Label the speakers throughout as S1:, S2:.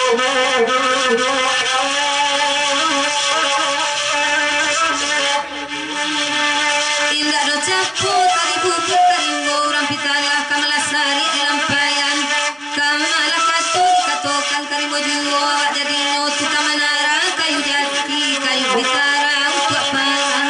S1: Indah do capu tari bubuk tarimbo rampitalah kamalasari lampayan kamalah katut katokan tarimbo juo jadi notu kamanara kayu jati kayu bitara untuk parang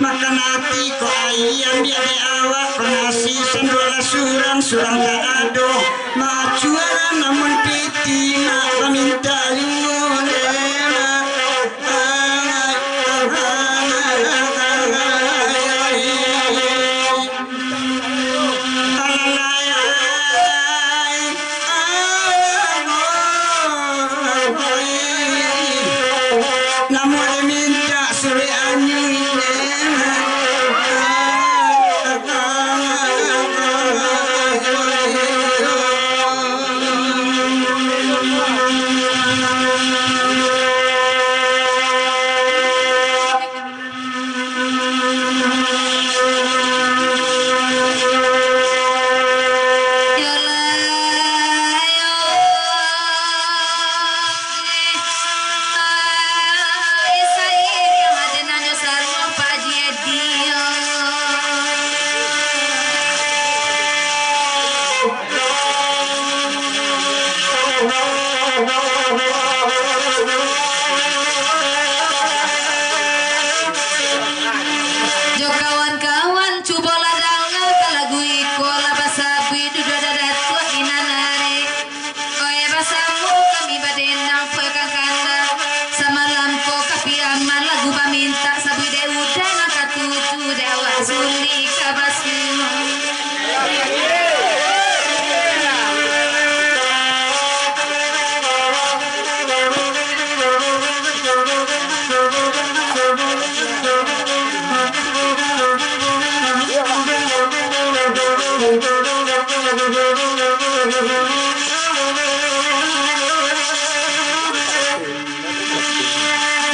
S2: Makan hati ko ayam biar awak konasi surang ado macuara namun pitina paminta yulena namun minta sore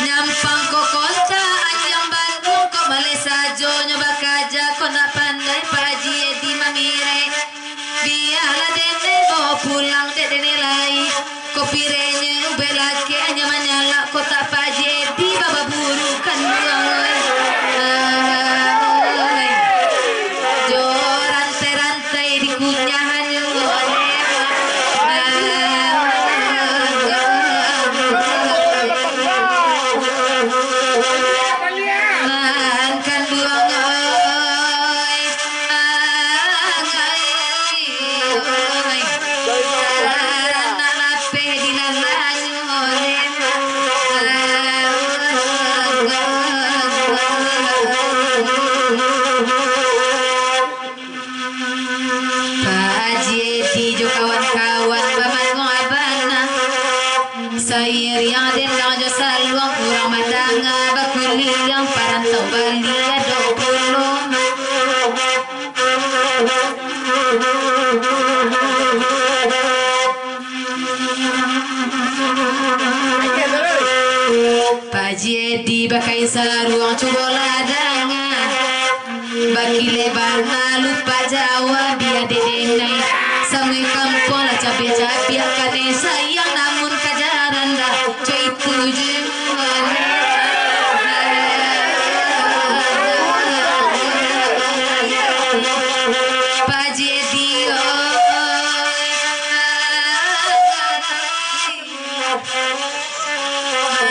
S2: nyampang ko konta anyang Bandung ko malesa jo nyoba kaja ko na pandai paji di mamire biala dene bawa pulang dene lai kopi renye ubelake hanya menyala kota paji di baba buru kan jo rantai-rantai di kunyahan sayur yang ada jasa luang kurang matanga bakuli yang parantau Bali ada pulung Paji Edi bakai saruang coba ladangan baki lebar na lupa Jawa biar dedenai samui kampung lah cabe-cabe kade sayang namun kajaran dah cuy tujuh Paji Edi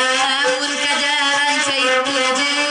S2: namun kajaran cuy tujuh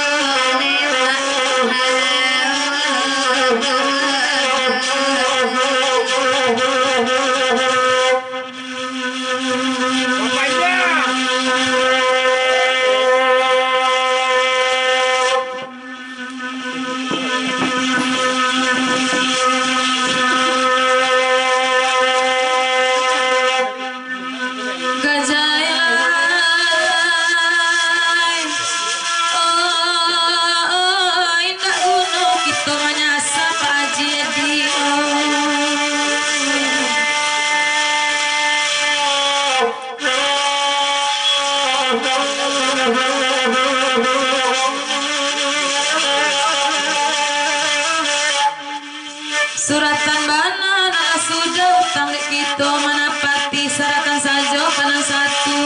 S2: suratan bana nana sudah utang dek kita manapati saratan sajo kanan satu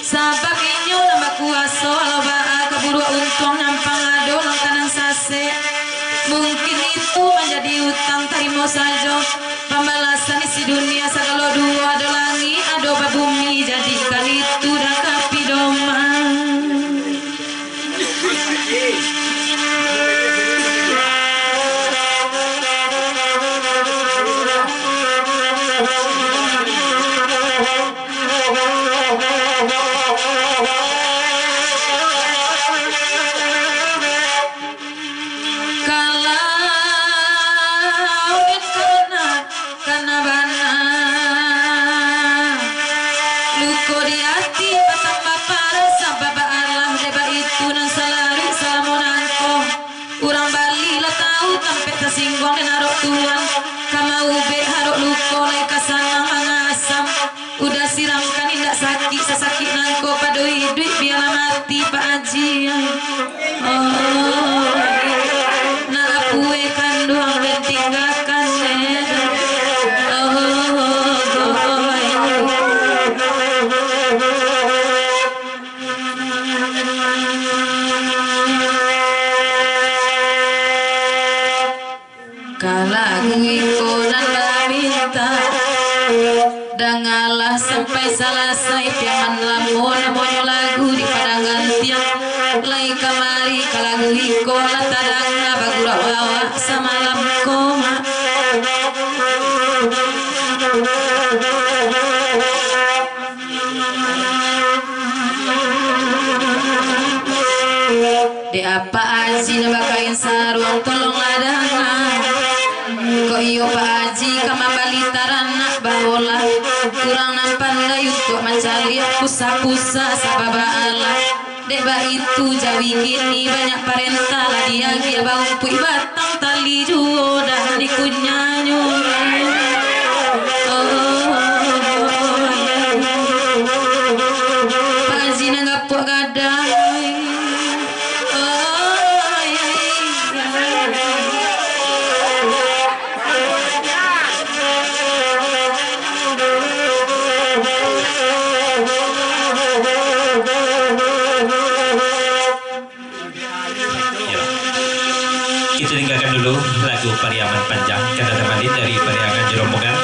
S2: sabak inyo nambah kuaso alobaa keburu untung nyampang ado nang kanan sase mungkin itu menjadi utang tarimo sajo pembalasan isi dunia sagalo dua ado langi ado babumi jadikan itu dan kapi doma kaunin karena bana luko di hati patang bapa rasa baba Allah deba itu nan salari salamonangko urang Bali lah tahu tampe tersinggung dan harok tuan kama ube harok luko lai kasana mangasam udah siramkan indak sakit sesakit nangko padoi duit biar mati Pak Haji oh na apue kanduang dan tinggalkan kalagu iko dan minta dangalah sampai selesai piaman lamun monyo lagu di padangan tiang lai kamari kalagu iko latadanga bagura bawa samalam koma de apa aji na bakain saruang tolong ladanga ko iyo Pak Haji kama balitaran nak bahola kurang nampan layu untuk mencari pusa-pusa sababa Allah deba itu jawi gini banyak parental dia dia bau pui batang tali juo dan dikunyanyo Pak Haji nanggapok gadang
S3: Kita tinggalkan dulu lagu Pariaman Panjang karena teman dari Pariangan Jerombongan